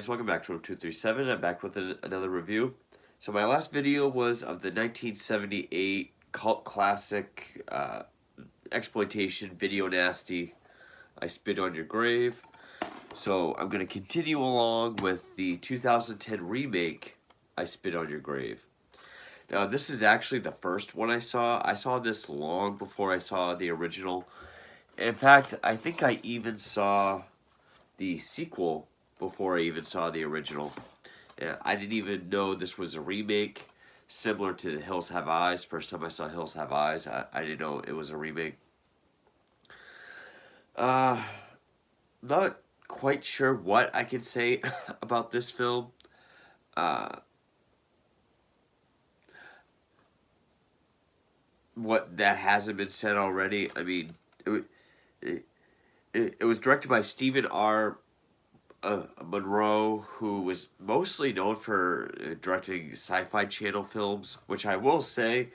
guys, welcome back to Room 237. I'm back with another review. So my last video was of the 1978 cult classic exploitation video nasty, I Spit on Your Grave. So I'm going to continue along with the 2010 remake, I Spit on Your Grave. Now this is actually the first one I saw. I saw this long before I saw the original. In fact, I think I even saw the sequel before I even saw the original. I didn't even know this was a remake, similar to Hills Have Eyes. First time I saw Hills Have Eyes, I didn't know it was a remake. Not quite sure what I can say about this film. What that hasn't been said already. I mean, it was directed by Stephen R. Monroe, who was mostly known for directing Sci-Fi Channel films, which I will say,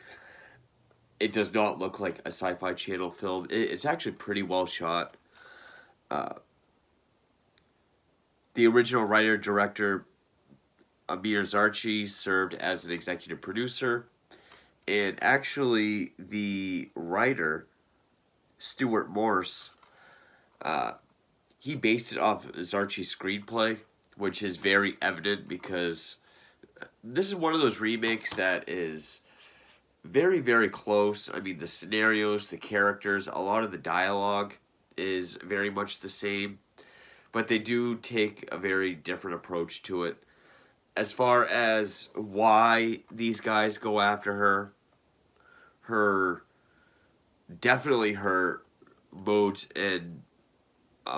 it does not look like a Sci-Fi Channel film. It's actually pretty well shot. The original writer-director, Amir Zarchi, served as an executive producer, and actually the writer, Stuart Morse, he based it off Zarchi's screenplay, which is very evident because this is one of those remakes that is very, very close. I mean, the scenarios, the characters, a lot of the dialogue is very much the same, but they do take a very different approach to it. As far as why these guys go after definitely her modes and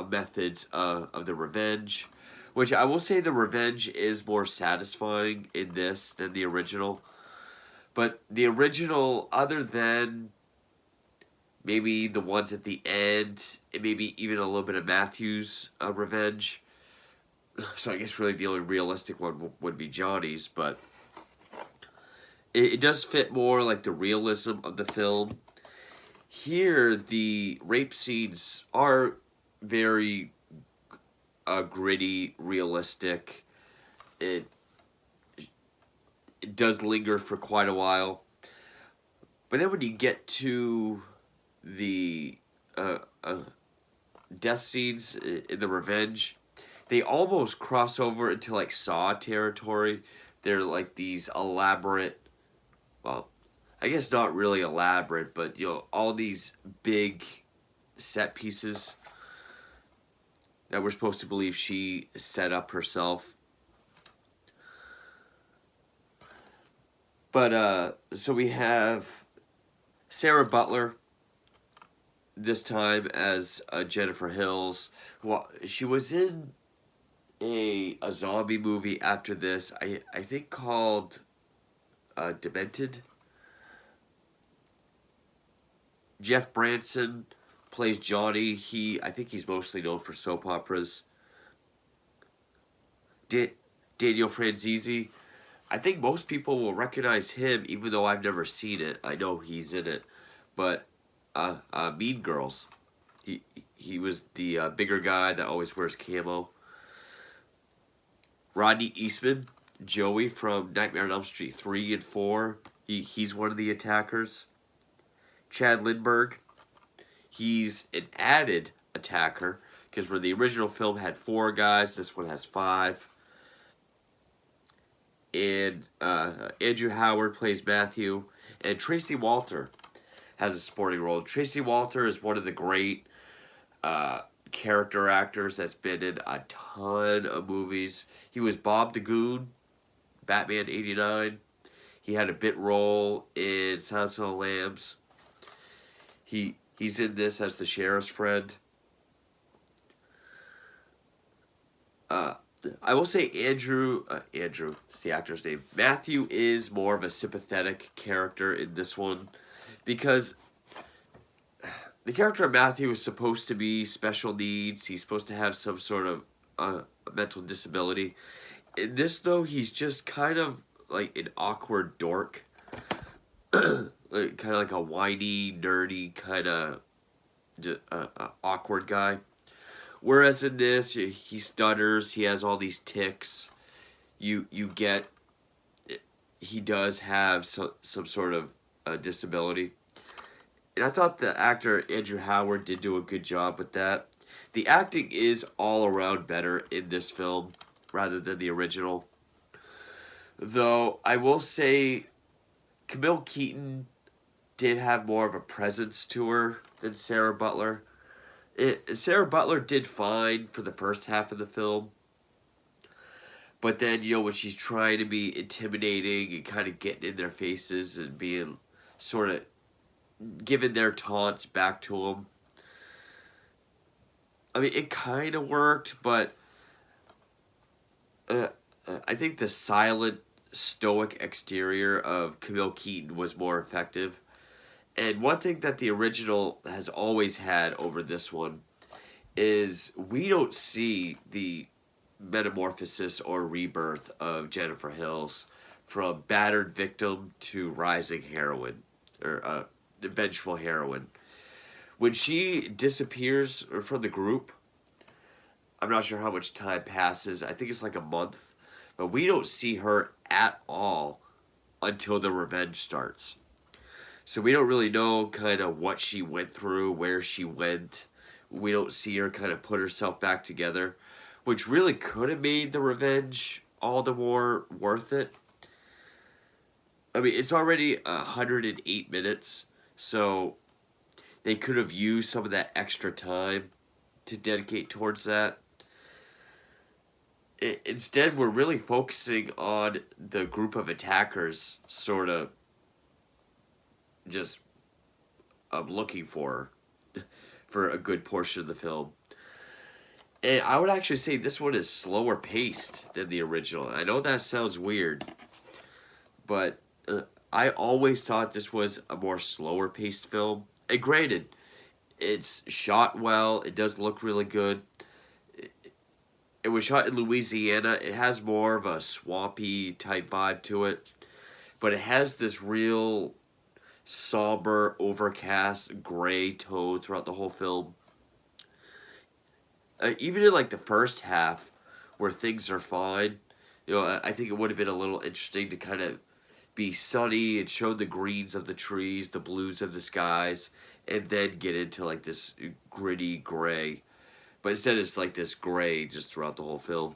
methods of the revenge, which I will say the revenge is more satisfying in this than the original. But the original, other than maybe the ones at the end, and maybe even a little bit of Matthew's revenge, so I guess really the only realistic one would be Johnny's, but it does fit more like the realism of the film. Here, the rape scenes are very gritty, realistic. It does linger for quite a while. But then when you get to the death scenes in the revenge, they almost cross over into like Saw territory. They're like these elaborate, well, I guess not really elaborate, but all these big set pieces that we're supposed to believe she set up herself. But so we have Sarah Butler this time as Jennifer Hills. Well, she was in a zombie movie after this, I think called Demented. Jeff Branson plays Johnny. I think he's mostly known for soap operas. Daniel Franzese, I think most people will recognize him, even though I've never seen it. I know he's in it, but Mean Girls. He was the bigger guy that always wears camo. Rodney Eastman, Joey from Nightmare on Elm Street 3 and 4. He's one of the attackers. Chad Lindbergh, he's an added attacker, because where the original film had 4 guys, this one has 5. And Andrew Howard plays Matthew, and Tracy Walter has a supporting role. Tracy Walter is one of the great character actors that's been in a ton of movies. He was Bob the Goon, Batman '89. He had a bit role in Silence of the Lambs. He's in this as the sheriff's friend. I will say Andrew, it's the actor's name. Matthew is more of a sympathetic character in this one, because the character of Matthew is supposed to be special needs. He's supposed to have some sort of mental disability. In this, though, he's just kind of like an awkward dork. Kind of like a whiny, nerdy, kind of awkward guy. Whereas in this, he stutters. He has all these tics. You get he does have some sort of disability. And I thought the actor Andrew Howard did do a good job with that. The acting is all around better in this film rather than the original. Though I will say Camille Keaton did have more of a presence to her than Sarah Butler. Sarah Butler did fine for the first half of the film. But then, when she's trying to be intimidating and kind of getting in their faces and being sort of giving their taunts back to them, I mean, it kind of worked, but I think the silent, stoic exterior of Camille Keaton was more effective. And one thing that the original has always had over this one is we don't see the metamorphosis or rebirth of Jennifer Hills from battered victim to rising heroine or vengeful heroine. When she disappears from the group, I'm not sure how much time passes. I think it's like a month, but we don't see her at all until the revenge starts. So we don't really know kind of what she went through, where she went. We don't see her kind of put herself back together, which really could have made the revenge all the more worth it. I mean, it's already 108 minutes, so they could have used some of that extra time to dedicate towards that. Instead, we're really focusing on the group of attackers sort of just looking for a good portion of the film. And I would actually say this one is slower paced than the original. I know that sounds weird, but I always thought this was a more slower paced film. And granted, it's shot well. It does look really good. It was shot in Louisiana. It has more of a swampy type vibe to it, but it has this real somber, overcast, gray tone throughout the whole film. Even in like the first half, where things are fine, I think it would have been a little interesting to kind of be sunny and show the greens of the trees, the blues of the skies, and then get into like this gritty gray. But instead, it's like this gray just throughout the whole film.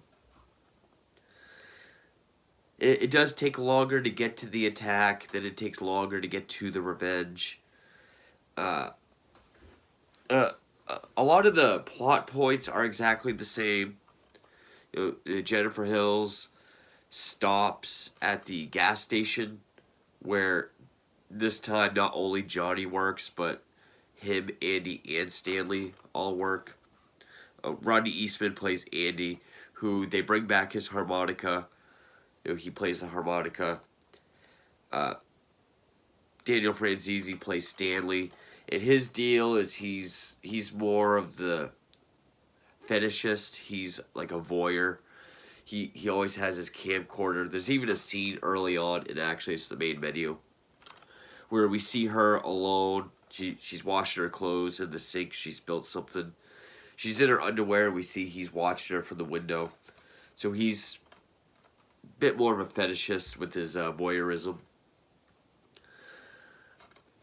It does take longer to get to the attack than it takes longer to get to the revenge. Uh, a lot of the plot points are exactly the same. Jennifer Hills stops at the gas station where this time not only Johnny works, but him, Andy, and Stanley all work. Rodney Eastman plays Andy, who they bring back his harmonica. He plays the harmonica. Daniel Franzese plays Stanley, and his deal is he's more of the fetishist. He's like a voyeur. He always has his camcorder. There's even a scene early on, and actually it's the main menu, where we see her alone. She's washing her clothes in the sink. She spilled something. She's in her underwear. We see he's watching her from the window. So he's a bit more of a fetishist with his voyeurism.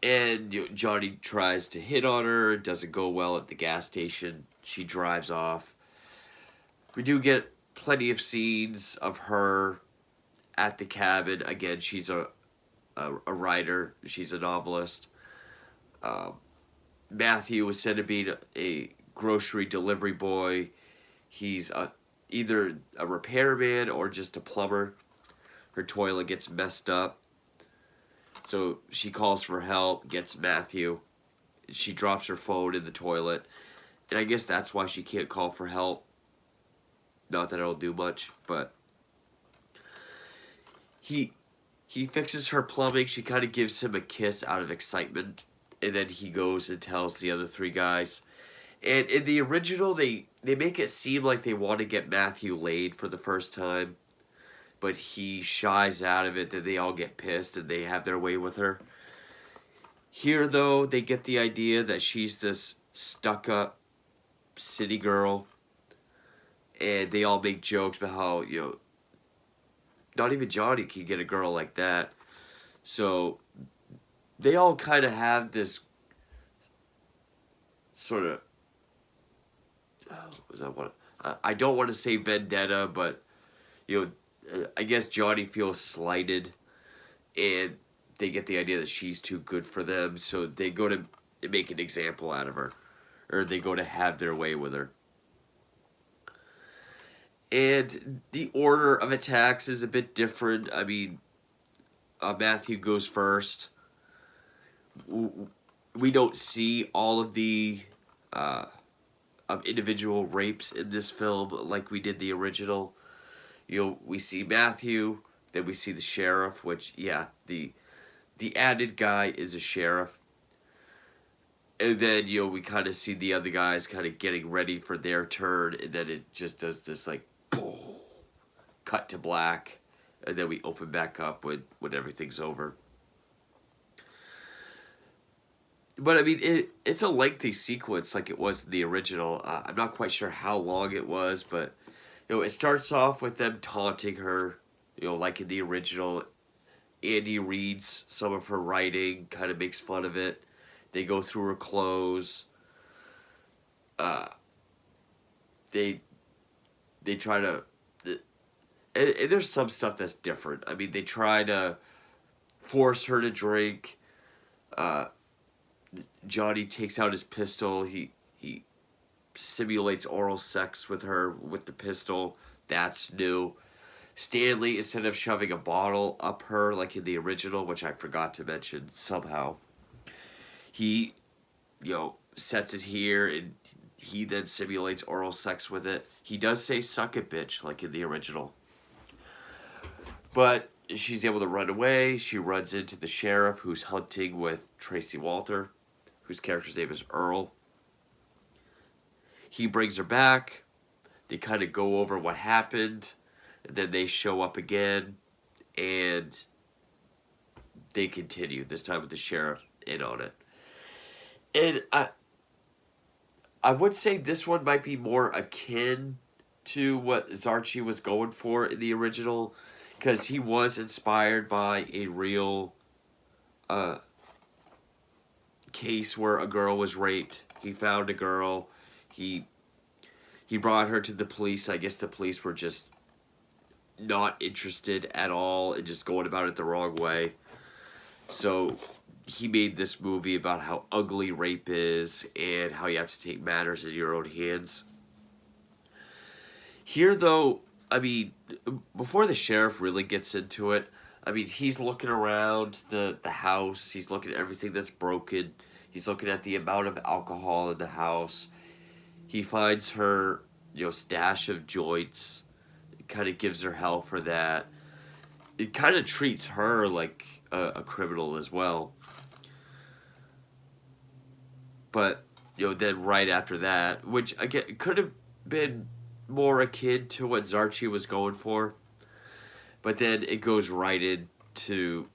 And Johnny tries to hit on her. It doesn't go well at the gas station. She drives off. We do get plenty of scenes of her at the cabin. Again, she's a writer. She's a novelist. Matthew, instead of being a grocery delivery boy, he's either a repairman or just a plumber. Her toilet gets messed up, so she calls for help, gets Matthew. She drops her phone in the toilet, and I guess that's why she can't call for help. Not that it'll do much, but he fixes her plumbing. She kind of gives him a kiss out of excitement, and then he goes and tells the other three guys. And in the original, they make it seem like they want to get Matthew laid for the first time, but he shies out of it. Then they all get pissed and they have their way with her. Here, though, they get the idea that she's this stuck-up city girl and they all make jokes about how not even Johnny can get a girl like that. So they all kind of have this sort of was that what I don't want to say vendetta, but I guess Johnny feels slighted, and they get the idea that she's too good for them, so they go to make an example out of her, or they go to have their way with her. And the order of attacks is a bit different. I mean, Matthew goes first. We don't see all of the of individual rapes in this film like we did the original. We see Matthew, then we see the sheriff, which the added guy is a sheriff. And then, we kind of see the other guys kind of getting ready for their turn, and then it just does this, like, boom, cut to black, and then we open back up when everything's over. But, I mean, it's a lengthy sequence like it was in the original. I'm not quite sure how long it was, but, it starts off with them taunting her, like in the original. Andy reads some of her writing, kind of makes fun of it. They go through her clothes. They try to... And there's some stuff that's different. I mean, they try to force her to drink. Johnny takes out his pistol. He simulates oral sex with her with the pistol. That's new. Stanley, instead of shoving a bottle up her like in the original, which I forgot to mention somehow, he, sets it here, and he then simulates oral sex with it. He does say, "Suck it, bitch," like in the original. But she's able to run away. She runs into the sheriff, who's hunting with Tracy Walter, whose character's name is Earl. He brings her back. They kind of go over what happened, and then they show up again, and they continue, this time with the sheriff in on it. And I would say this one might be more akin to what Zarchi was going for in the original, because he was inspired by a real case where a girl was raped. He found a girl. He brought her to the police. I guess the police were just not interested at all and just going about it the wrong way. So he made this movie about how ugly rape is and how you have to take matters in your own hands. Here, though, I mean, before the sheriff really gets into it, I mean, he's looking around the house. He's looking at everything that's broken. He's looking at the amount of alcohol in the house. He finds her, stash of joints. It kind of gives her hell for that. It kind of treats her like a criminal as well. But, then right after that, which, again, could have been more akin to what Zarchi was going for. But then it goes right into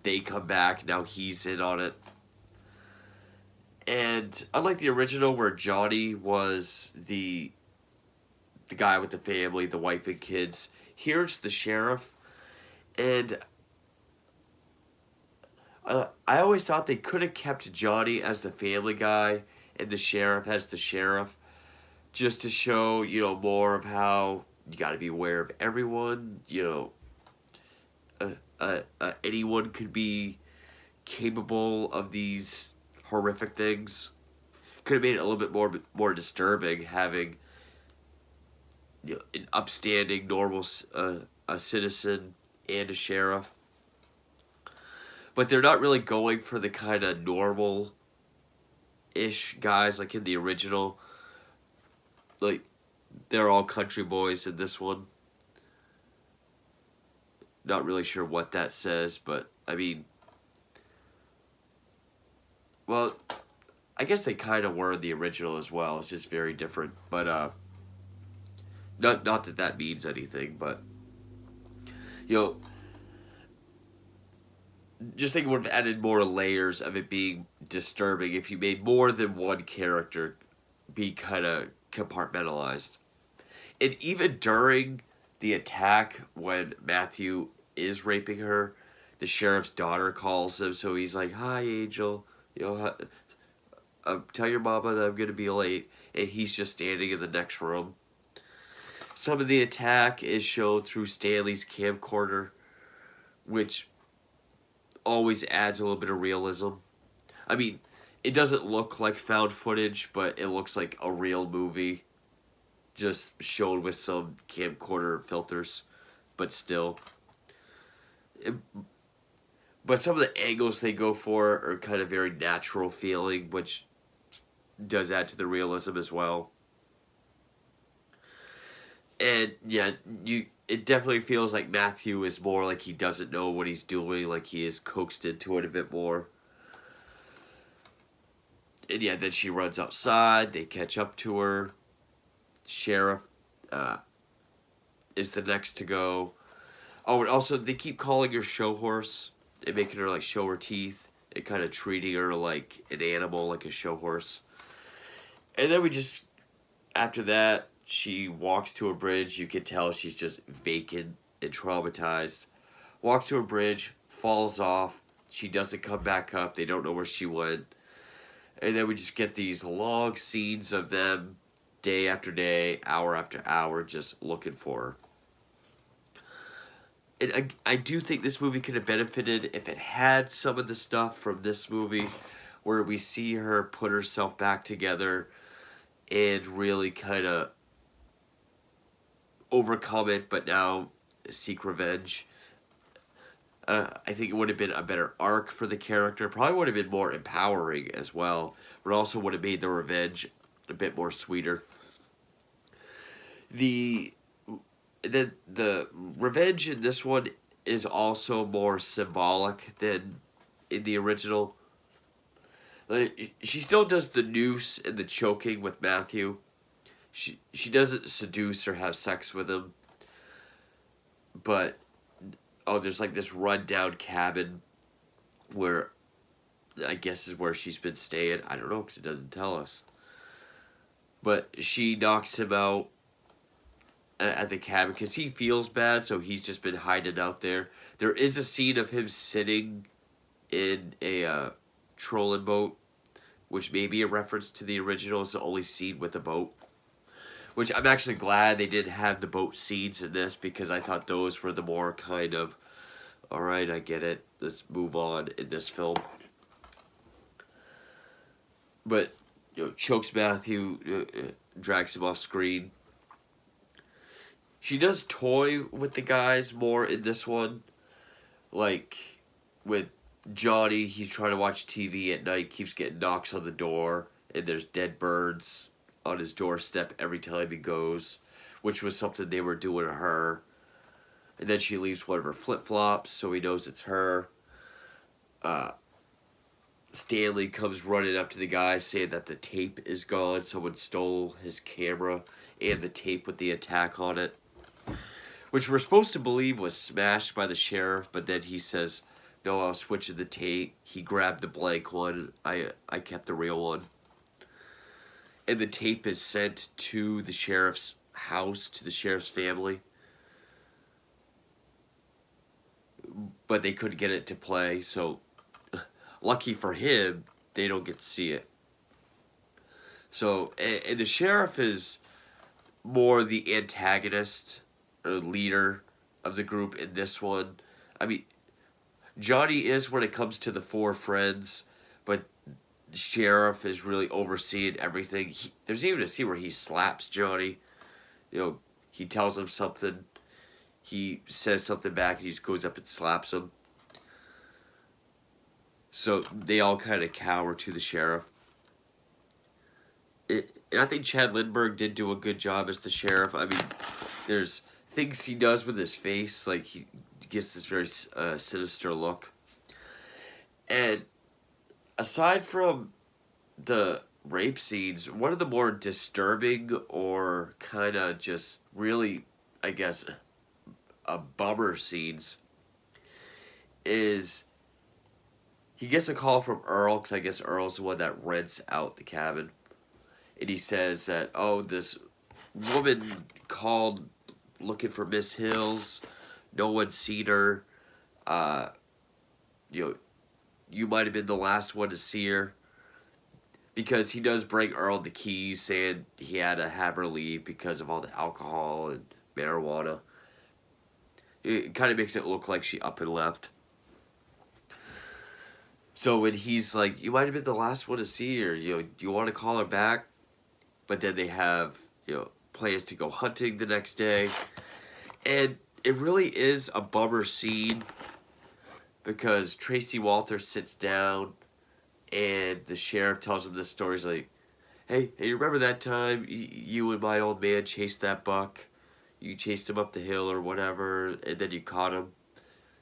they come back, now he's in on it. And unlike the original where Johnny was the guy with the family, the wife and kids, here it's the sheriff. And I always thought they could have kept Johnny as the family guy and the sheriff as the sheriff, just to show, more of how you got to be aware of everyone. Anyone could be capable of these horrific things. Could have made it a little bit more disturbing having an upstanding, normal a citizen and a sheriff. But they're not really going for the kind of normal-ish guys like in the original. Like, they're all country boys in this one. Not really sure what that says, but, I mean... Well, I guess they kind of were in the original as well. It's just very different. But, not that means anything, but... just think it would have added more layers of it being disturbing if you made more than one character be kind of compartmentalized. And even during the attack, when Matthew is raping her, the sheriff's daughter calls him. So he's like, "Hi, Angel. You know, tell your mama that I'm gonna be late." And he's just standing in the next room. Some of the attack is shown through Stanley's camcorder, which always adds a little bit of realism. I mean, it doesn't look like found footage, but it looks like a real movie, just shown with some camcorder filters, but still. It, but some of the angles they go for are kind of very natural feeling, which does add to the realism as well. And yeah, it definitely feels like Matthew is more like he doesn't know what he's doing, like he is coaxed into it a bit more. And yeah, then she runs outside, they catch up to her. Sheriff uh, is the next to go. Oh, and also they keep calling her show horse and making her like show her teeth and kind of treating her like an animal, like a show horse. And then we just, after that, she walks to a bridge. You can tell she's just vacant and traumatized. Walks to a bridge, falls off. She doesn't come back up. They don't know where she went. And then we just get these long scenes of them day after day, hour after hour, just looking for her. And I do think this movie could have benefited if it had some of the stuff from this movie where we see her put herself back together and really kind of overcome it, but now seek revenge. I think it would have been a better arc for the character. Probably would have been more empowering as well, but also would have made the revenge a bit more sweeter. The the revenge in this one is also more symbolic than in the original. Like, she still does the noose and the choking with Matthew. She doesn't seduce or have sex with him, but oh, there's like this rundown cabin where I guess is where she's been staying. I don't know because it doesn't tell us. But she knocks him out at the cabin because he feels bad, so he's just been hiding out there. There is a scene of him sitting in a trolling boat, which may be a reference to the original. It's the only scene with a boat. Which I'm actually glad they didn't have the boat scenes in this because I thought those were the more kind of, alright, I get it, let's move on in this film. But, chokes Matthew, drags him off screen. She does toy with the guys more in this one. Like, with Johnny, he's trying to watch TV at night, keeps getting knocks on the door, and there's dead birds on his doorstep every time he goes, which was something they were doing to her. And then she leaves one of her flip-flops, so he knows it's her. Stanley comes running up to the guy saying that the tape is gone. Someone stole his camera and the tape with the attack on it, which we're supposed to believe was smashed by the sheriff, but then he says, no, I'll switch to the tape. He grabbed the blank one. I kept the real one. And the tape is sent to the sheriff's house, to the sheriff's family. But they couldn't get it to play, so lucky for him, they don't get to see it. So, and the sheriff is more the antagonist or leader of the group in this one. I mean, Johnny is when it comes to the four friends, but the sheriff is really overseeing everything. There's even a scene where he slaps Johnny. He tells him something. He says something back and he just goes up and slaps him. So they all kind of cower to the sheriff. And I think Chad Lindbergh did do a good job as the sheriff. I mean, there's things he does with his face, like he gives this very sinister look. And aside from the rape scenes, one of the more disturbing or kind of just really, I guess, a bummer scenes is he gets a call from Earl, because I guess Earl's the one that rents out the cabin. And he says that, oh, this woman called looking for Miss Hills. No one's seen her. Uh, you know, you might have been the last one to see her. Because he does bring Earl the keys, saying he had to have her leave because of all the alcohol and marijuana. It kind of makes it look like she up and left. So when he's like, you might have been the last one to see her, do you want to call her back? But then they have, plans to go hunting the next day. And it really is a bummer scene because Tracy Walters sits down and the sheriff tells him this story. He's like, hey, you remember that time you and my old man chased that buck? You chased him up the hill or whatever, and then you caught him.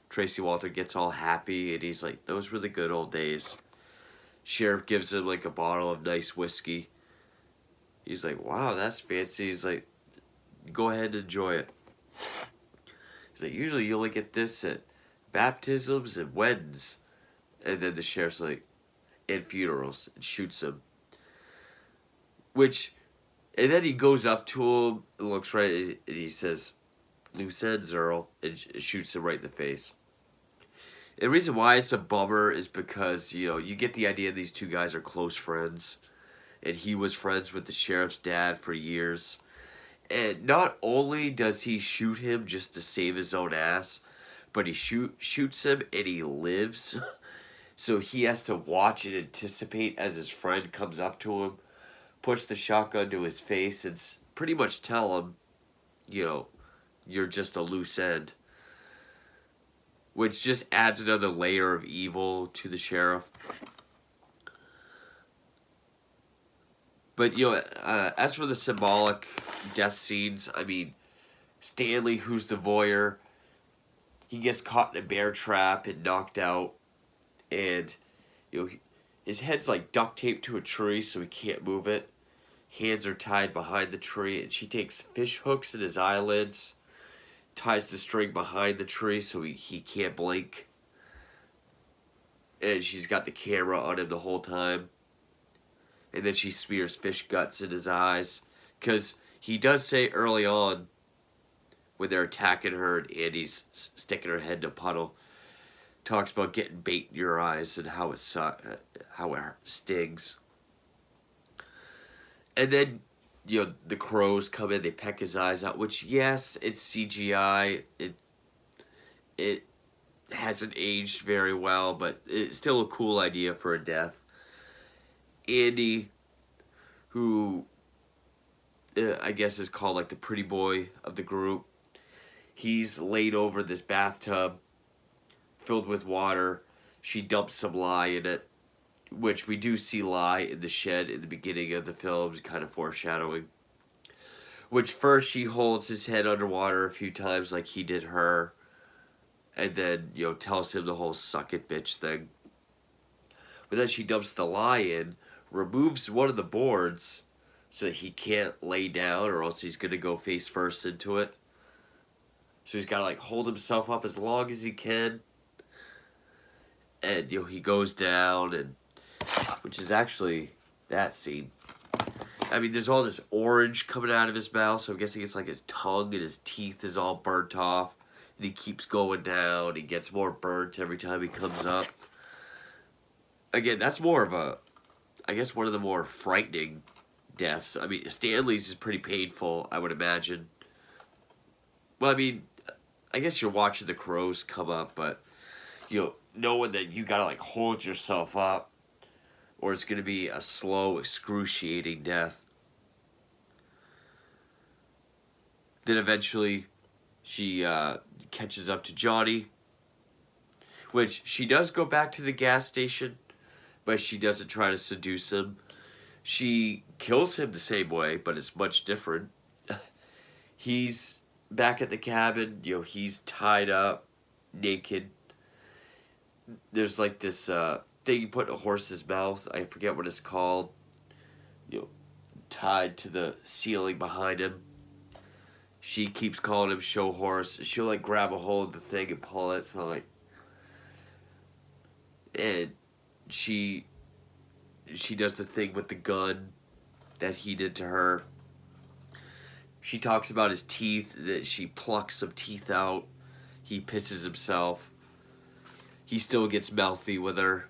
Tracy Walter gets all happy, and he's like, those were the good old days. Sheriff gives him like a bottle of nice whiskey. He's like, wow, that's fancy. He's like, go ahead and enjoy it. He's like, usually you only get this at baptisms and weddings. And then the sheriff's like, and funerals, and shoots him. And then he goes up to him, and looks right, and he says, loose ends, Earl, and shoots him right in the face. And the reason why it's a bummer is because, you get the idea these two guys are close friends. And he was friends with the sheriff's dad for years. And not only does he shoot him just to save his own ass, but he shoots him and he lives. So he has to watch and anticipate as his friend comes up to him, puts the shotgun to his face, and pretty much tell him, you're just a loose end. Which just adds another layer of evil to the sheriff. But, as for the symbolic death scenes, I mean, Stanley, who's the voyeur, he gets caught in a bear trap and knocked out. And, his head's like duct taped to a tree so he can't move it. Hands are tied behind the tree, and she takes fish hooks in his eyelids, ties the string behind the tree so he can't blink. And she's got the camera on him the whole time. And then she smears fish guts in his eyes. Because he does say early on, when they're attacking her and Andy's sticking her head in a puddle, talks about getting bait in your eyes and how it stings. And then, the crows come in, they peck his eyes out, which, yes, it's CGI. It hasn't aged very well, but it's still a cool idea for a death. Andy, who I guess is called like the pretty boy of the group, he's laid over this bathtub filled with water. She dumps some lye in it, which we do see lye in the shed in the beginning of the film, kind of foreshadowing. Which first she holds his head underwater a few times like he did her, and then, tells him the whole suck it bitch thing. But then she dumps the lye in, removes one of the boards so that he can't lay down or else he's going to go face first into it. So he's got to hold himself up as long as he can. And, he goes down, and which is actually that scene. I mean, there's all this orange coming out of his mouth, so I'm guessing it's like his tongue and his teeth is all burnt off. And he keeps going down. He gets more burnt every time he comes up. Again, that's more of one of the more frightening deaths. I mean, Stanley's is pretty painful, I would imagine. Well, I mean, I guess you're watching the crows come up, but, knowing that you gotta, hold yourself up, or it's gonna be a slow, excruciating death. Then eventually, she catches up to Johnny, which she does go back to the gas station, but she doesn't try to seduce him. She kills him the same way, but it's much different. He's back at the cabin, he's tied up, naked. There's this thing you put in a horse's mouth, I forget what it's called, tied to the ceiling behind him. She keeps calling him show horse. She'll grab a hold of the thing and pull it, so and she does the thing with the gun that he did to her. She talks about his teeth, that she plucks some teeth out. He pisses himself. He still gets mouthy with her.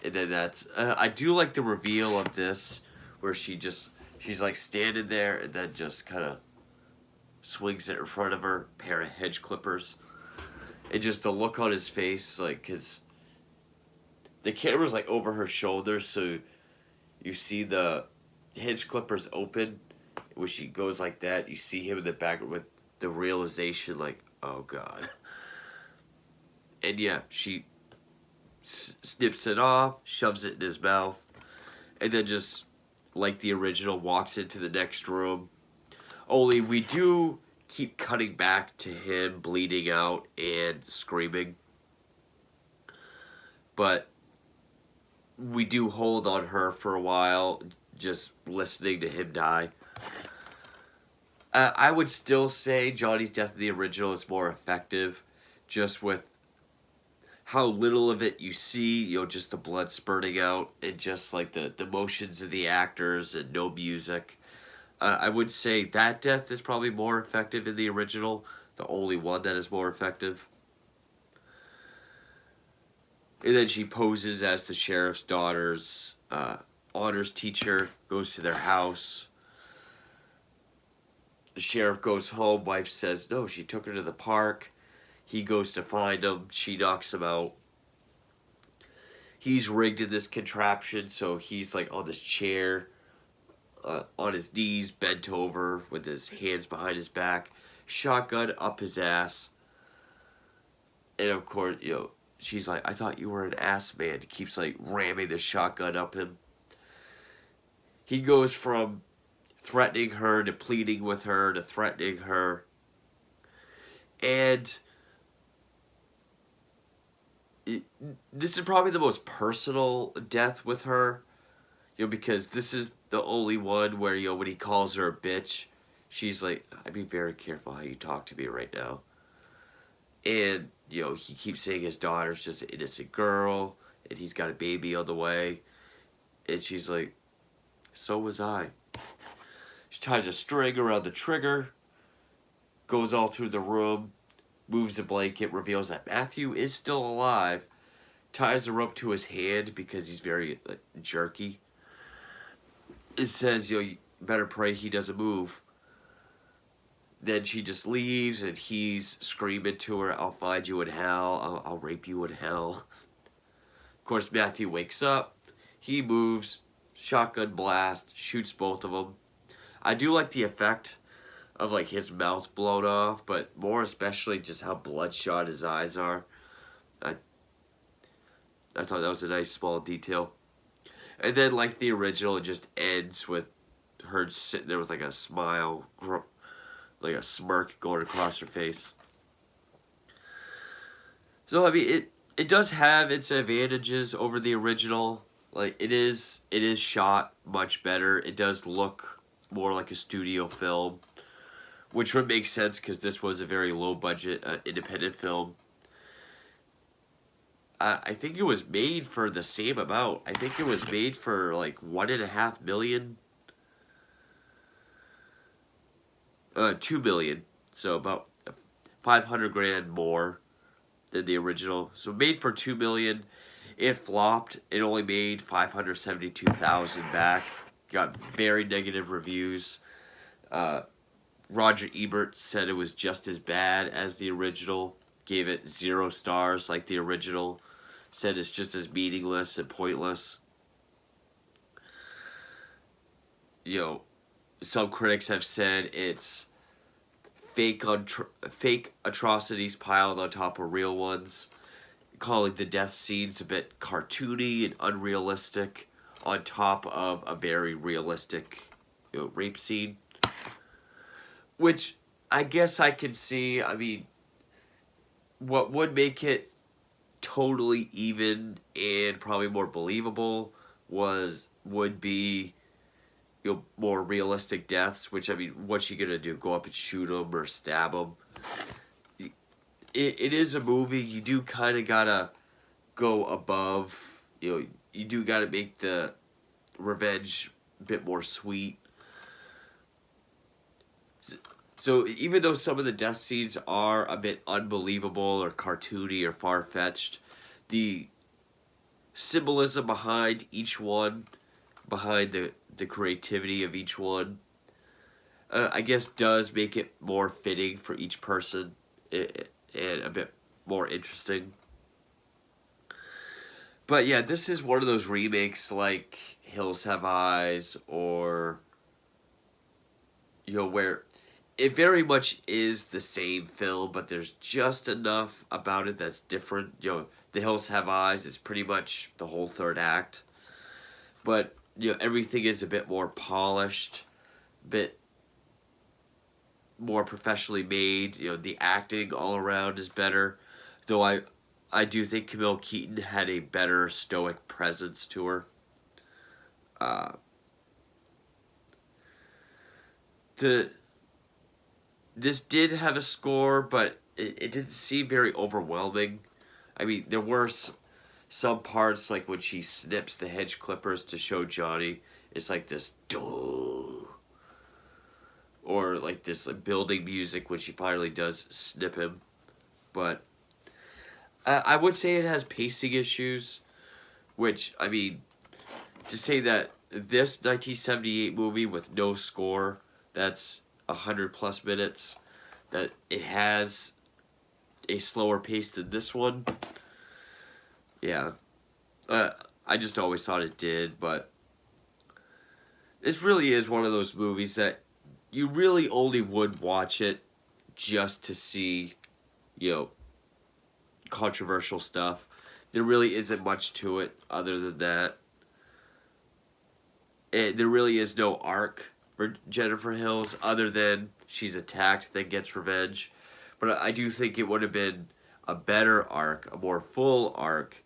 And then that's. I do like the reveal of this, where she's like standing there and then just kind of swings it in front of her, pair of hedge clippers. And just the look on his face, like, because the camera's like over her shoulders, so you see the hedge clippers open. When she goes like that, you see him in the back with the realization, like, oh god. And yeah, she snips it off, shoves it in his mouth, and then just, like the original, walks into the next room. Only we do keep cutting back to him bleeding out and screaming. But we do hold on her for a while, just listening to him die. I would still say Johnny's death in the original is more effective, just with how little of it you see, just the blood spurting out, and just like the motions of the actors and no music. I would say that death is probably more effective in the original, the only one that is more effective. And then she poses as the sheriff's daughter's honors teacher, goes to their house. The sheriff goes home, wife says no, she took her to the park. He goes to find him, she knocks him out. He's rigged in this contraption, so he's like on this chair, on his knees, bent over, with his hands behind his back, shotgun up his ass. And of course, she's like, I thought you were an ass man. He keeps like ramming the shotgun up him. He goes from threatening her to pleading with her to threatening her. And this is probably the most personal death with her, because this is the only one where, when he calls her a bitch, she's like, I'd be very careful how you talk to me right now. And, he keeps saying his daughter's just an innocent girl, and he's got a baby on the way. And she's like, so was I. She ties a string around the trigger, goes all through the room, moves the blanket, reveals that Matthew is still alive, ties the rope to his hand because he's very jerky. It says, you better pray he doesn't move. Then she just leaves, and he's screaming to her, I'll find you in hell, I'll rape you in hell. Of course, Matthew wakes up, he moves, shotgun blast, shoots both of them. I do like the effect of like his mouth blown off, but more especially just how bloodshot his eyes are. I thought that was a nice small detail. And then, like the original, it just ends with her sitting there with like a smile, like a smirk going across her face. So I mean, it does have its advantages over the original. Like it is shot much better. It does look more like a studio film, which would make sense because this was a very low budget independent film. I think it was made for the same amount. I think it was made for like $1.5 million. 2 million. So about 500 grand more than the original. So made for 2 million. It flopped. It only made 572,000 back. Got very negative reviews. Roger Ebert said it was just as bad as the original. Gave it 0 stars like the original. Said it's just as meaningless and pointless. Some critics have said it's fake atrocities piled on top of real ones, calling the death scenes a bit cartoony and unrealistic on top of a very realistic rape scene. Which I guess I can see. I mean, what would make it totally even and probably more believable would be more realistic deaths. Which, I mean, what's she gonna do? Go up and shoot him or stab him? It is a movie. You do kind of gotta go above. You do gotta make the revenge a bit more sweet. So even though some of the death scenes are a bit unbelievable or cartoony or far-fetched, the symbolism behind each one, behind the creativity of each one, I guess does make it more fitting for each person and a bit more interesting. But yeah, this is one of those remakes like Hills Have Eyes or where it very much is the same film, but there's just enough about it that's different. The Hills Have Eyes is pretty much the whole third act, but everything is a bit more polished, a bit more professionally made. The acting all around is better, though I do think Camille Keaton had a better stoic presence to her. Uh, the This did have a score, but it didn't seem very overwhelming. I mean, there were some parts, like when she snips the hedge clippers to show Johnny, it's like this dull, or like this like, building music when she finally does snip him. But I would say it has pacing issues, which, I mean, to say that this 1978 movie with no score, that's 100 plus minutes, that it has a slower pace than this one. Yeah. I just always thought it did, but this really is one of those movies that you really only would watch it just to see, you know, controversial stuff. There really isn't much to it other than that. There really is no arc for Jennifer Hills other than she's attacked, then gets revenge. But I do think it would have been a better arc, a more full arc,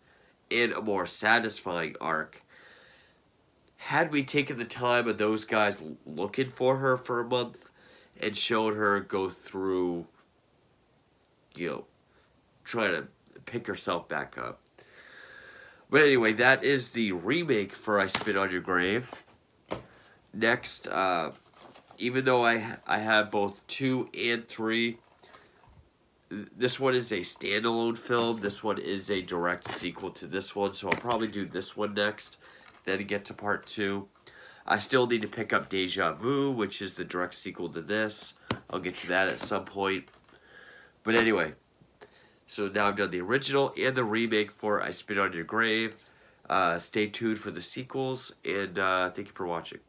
and a more satisfying arc had we taken the time of those guys looking for her for a month and showed her go through, trying to pick herself back up. But anyway, that is the remake for I Spit on Your Grave. Next, even though I have both 2 and 3, this one is a standalone film. This one is a direct sequel to this one, so I'll probably do this one next, then get to part 2. I still need to pick up Deja Vu, which is the direct sequel to this. I'll get to that at some point. But anyway, so now I've done the original and the remake for I Spit on Your Grave. Stay tuned for the sequels, and thank you for watching.